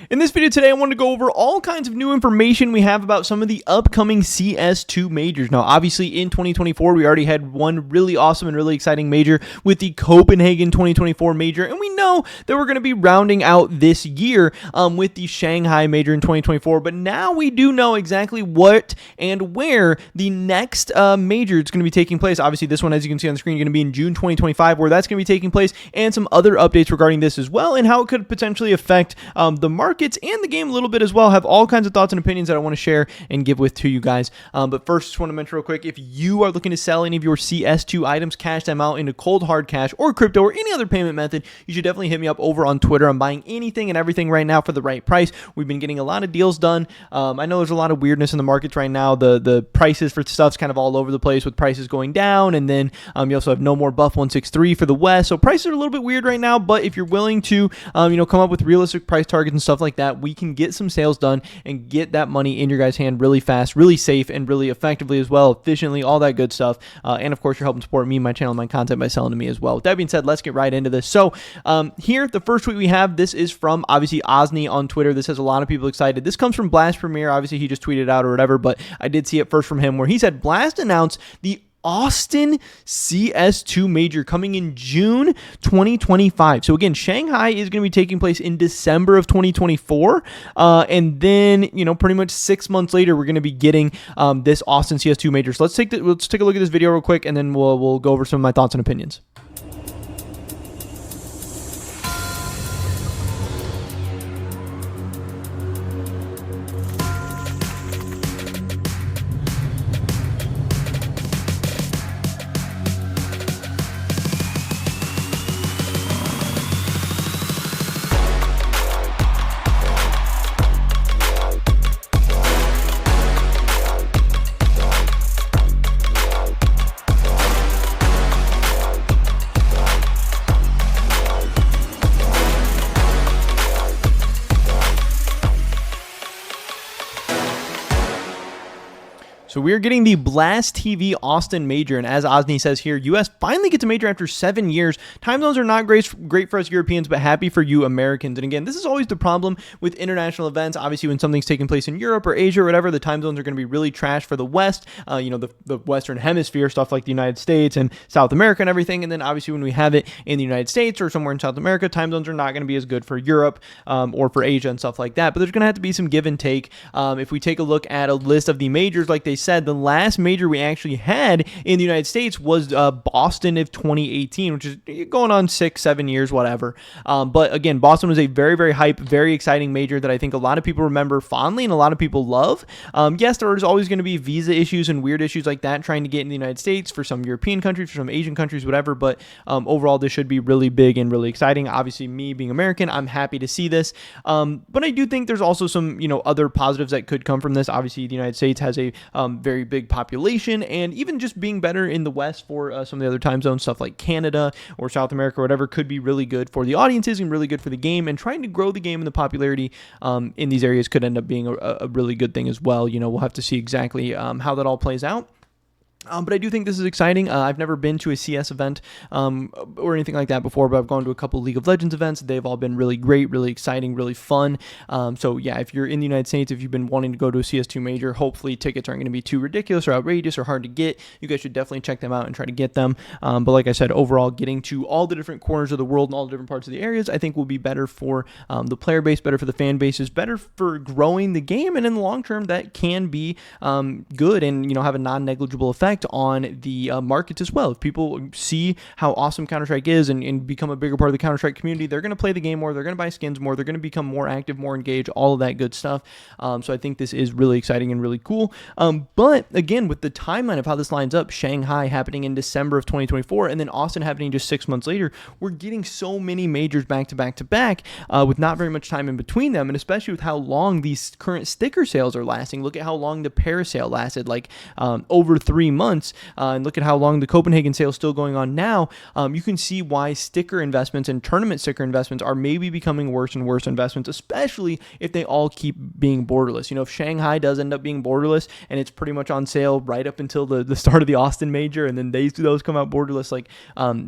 In this video today, I want to go over all kinds of new information we have about some of the upcoming CS2 majors. Now, obviously in 2024, we already had one really awesome and really exciting major with the Copenhagen 2024 major, and we know that we're going to be rounding out this year with the Shanghai major in 2024, but now we do know exactly what and where the next major is going to be taking place. Obviously, this one, as you can see on the screen, is going to be in June 2025, where that's going to be taking place, and some other updates regarding this as well, and how it could potentially affect the markets and the game a little bit as well. Have all kinds of thoughts and opinions that I want to share and give with to you guys. But first, just want to mention real quick, if you are looking to sell any of your CS2 items, cash them out into cold hard cash or crypto or any other payment method, you should definitely hit me up over on Twitter. I'm buying anything and everything right now for the right price. We've been getting a lot of deals done. I know there's a lot of weirdness in the markets right now. The prices for stuff's kind of all over the place, with prices going down, and then you also have no more buff 163 for the West. So prices are a little bit weird right now, but if you're willing to come up with realistic price targets and stuff like that, we can get some sales done and get that money in your guys' hand really fast, really safe, and really effectively as well, efficiently, all that good stuff. And of course, you're helping support me, my channel, and my content by selling to me as well. With that being said, let's get right into this. So here, the first tweet we have, this is from obviously Osni on Twitter. This has a lot of people excited. This comes from Blast Premier. Obviously, he just tweeted out or whatever, but I did see it first from him, where he said Blast announced the Austin CS2 major coming in June 2025. So again, Shanghai is going to be taking place in December of 2024, and then pretty much 6 months later, we're going to be getting this Austin CS2 major. So let's take a look at this video real quick, and then we'll go over some of my thoughts and opinions. So we're getting the Blast TV Austin major, and as Osni says here, US finally gets a major after 7 years. Time zones are not great for us Europeans, but happy for you Americans. And again, this is always the problem with international events. Obviously, when something's taking place in Europe or Asia or whatever, the time zones are going to be really trash for the West, the Western Hemisphere, stuff like the United States and South America and everything. And then obviously when we have it in the United States or somewhere in South America, time zones are not going to be as good for Europe or for Asia and stuff like that. But there's going to have to be some give and take. If we take a look at a list of the majors, like they said, the last major we actually had in the United States was Boston of 2018, which is going on 6-7 years, whatever. But again, Boston was a very, very hype, very exciting major that I think a lot of people remember fondly and a lot of people love. Yes, there is always going to be visa issues and weird issues like that trying to get in the United States for some European countries, for some Asian countries, whatever. But overall, this should be really big and really exciting. Obviously, me being American, I'm happy to see this. But I do think there's also some, other positives that could come from this. Obviously, the United States has a very big population, and even just being better in the West for some of the other time zones, stuff like Canada or South America or whatever, could be really good for the audiences and really good for the game, and trying to grow the game and the popularity in these areas could end up being a really good thing as well. We'll have to see exactly how that all plays out. But I do think this is exciting. I've never been to a CS event or anything like that before, but I've gone to a couple League of Legends events. They've all been really great, really exciting, really fun. So yeah, if you're in the United States, if you've been wanting to go to a CS2 major, hopefully tickets aren't going to be too ridiculous or outrageous or hard to get. You guys should definitely check them out and try to get them. But like I said, overall, getting to all the different corners of the world and all the different parts of the areas, I think will be better for the player base, better for the fan bases, better for growing the game, and in the long term, that can be good and have a non-negligible effect on the markets as well. If people see how awesome Counter-Strike is and become a bigger part of the Counter-Strike community, they're going to play the game more, they're going to buy skins more, they're going to become more active, more engaged, all of that good stuff. So I think this is really exciting and really cool. But again, with the timeline of how this lines up, Shanghai happening in December of 2024, and then Austin happening just 6 months later, we're getting so many majors back to back to back with not very much time in between them, and especially with how long these current sticker sales are lasting. Look at how long the parasail lasted, like over 3 months. months, and look at how long the Copenhagen sale is still going on now, you can see why sticker investments and tournament sticker investments are maybe becoming worse and worse investments, especially if they all keep being borderless. If Shanghai does end up being borderless and it's pretty much on sale right up until the start of the Austin Major, and then those come out borderless,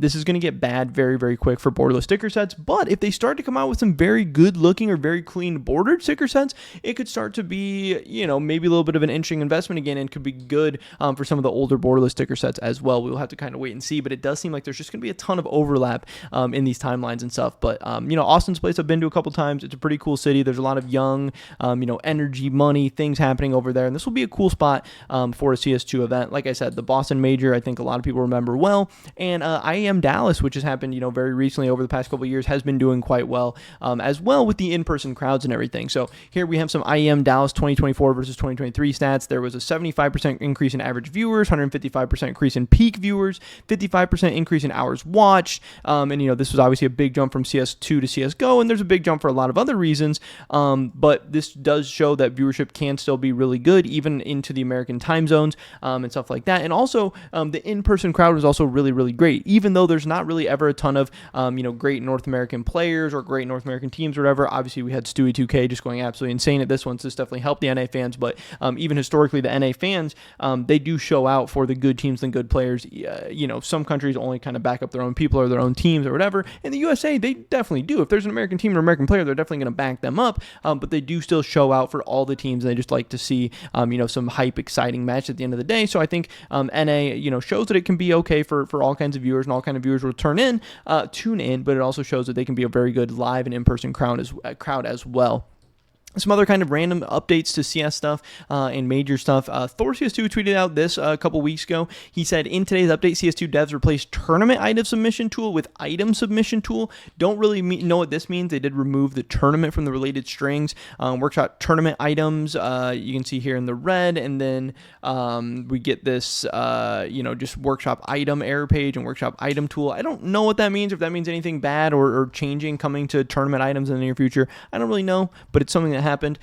this is going to get bad very, very quick for borderless sticker sets. But if they start to come out with some very good looking or very clean bordered sticker sets, it could start to be, maybe a little bit of an interesting investment again, and could be good for some of the older borderless sticker sets as well. We'll have to kind of wait and see, but it does seem like there's just going to be a ton of overlap in these timelines and stuff. But, Austin's place I've been to a couple times. It's a pretty cool city. There's a lot of young, energy, money, things happening over there, and this will be a cool spot for a CS2 event. Like I said, the Boston Major, I think a lot of people remember well, and IEM Dallas, which has happened, very recently over the past couple of years, has been doing quite well as well with the in-person crowds and everything. So here we have some IEM Dallas 2024 versus 2023 stats. There was a 75% increase in average viewers, 155% increase in peak viewers, 55% increase in hours watched, and this was obviously a big jump from CS2 to CSGO, and there's a big jump for a lot of other reasons, but this does show that viewership can still be really good even into the American time zones and stuff like that. And also the in-person crowd was also really, really great, even though there's not really ever a ton of great North American players or great North American teams or whatever. Obviously we had Stewie 2K just going absolutely insane at this one, so this definitely helped the NA fans, but even historically the NA fans, they do show out for the good teams and good players. Some countries only kind of back up their own people or their own teams or whatever. In the USA, they definitely do. If there's an American team or American player, they're definitely going to back them up, but they do still show out for all the teams, and they just like to see some hype, exciting match at the end of the day. So I think NA shows that it can be okay for all kinds of viewers, and all kinds of viewers will tune in, but it also shows that they can be a very good live and in-person crowd as well. Some other kind of random updates to CS stuff and major stuff. Thor CS2 tweeted out this a couple weeks ago. He said, in today's update, CS2 devs replaced tournament item submission tool with item submission tool. Don't really know what this means. They did remove the tournament from the related strings. Workshop tournament items, you can see here in the red, and then we get this, just workshop item error page and workshop item tool. I don't know what that means, if that means anything bad or changing coming to tournament items in the near future. I don't really know, but it's something that happened.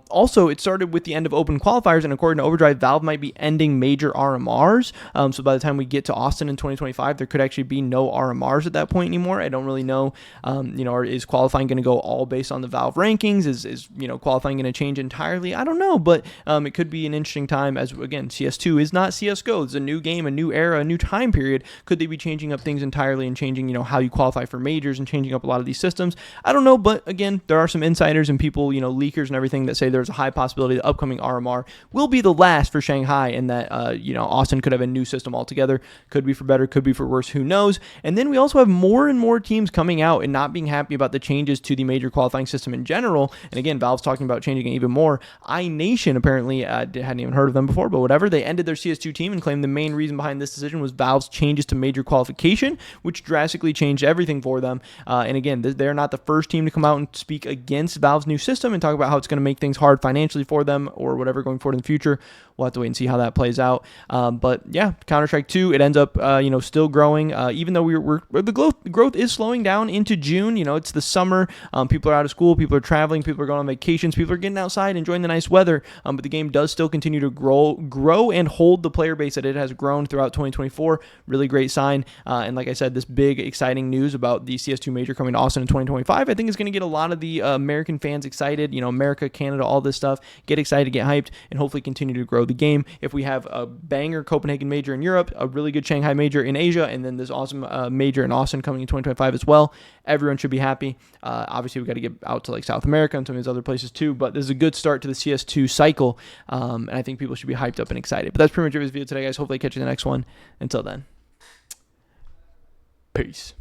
Also, it started with the end of open qualifiers, and according to Overdrive, Valve might be ending major RMRs. So by the time we get to Austin in 2025, there could actually be no RMRs at that point anymore. I don't really know. Is qualifying going to go all based on the Valve rankings? Is qualifying going to change entirely? I don't know, but it could be an interesting time, as again, CS2 is not CSGO. It's a new game, a new era, a new time period. Could they be changing up things entirely and changing, how you qualify for majors and changing up a lot of these systems? I don't know, but again, there are some insiders and people, leakers and everything that say there's a high possibility the upcoming RMR will be the last for Shanghai, and that Austin could have a new system altogether. Could be for better, could be for worse, who knows. And then we also have more and more teams coming out and not being happy about the changes to the major qualifying system in general. And again, Valve's talking about changing it even more. iNation apparently hadn't even heard of them before, but whatever. They ended their CS2 team and claimed the main reason behind this decision was Valve's changes to major qualification, which drastically changed everything for them. And again, they're not the first team to come out and speak against Valve's new system and talk about how it's going to make things hard financially for them or whatever going forward in the future. We'll have to wait and see how that plays out. But yeah, Counter-Strike 2, it ends up, still growing, even though the growth is slowing down into June. It's the summer. People are out of school. People are traveling. People are going on vacations. People are getting outside, enjoying the nice weather. But the game does still continue to grow and hold the player base that it has grown throughout 2024. Really great sign. And like I said, this big, exciting news about the CS2 Major coming to Austin in 2025, I think is going to get a lot of the American fans excited. America, Canada, all this stuff. Get excited, get hyped, and hopefully continue to grow the game. If we have a banger Copenhagen Major in Europe, a really good Shanghai Major in Asia, and then this awesome Major in Austin coming in 2025 as well, everyone should be happy. Obviously, we got to get out to South America and some of these other places too, but this is a good start to the CS2 cycle, and I think people should be hyped up and excited. But that's pretty much it for this video today, guys. Hopefully I catch you in the next one. Until then, peace.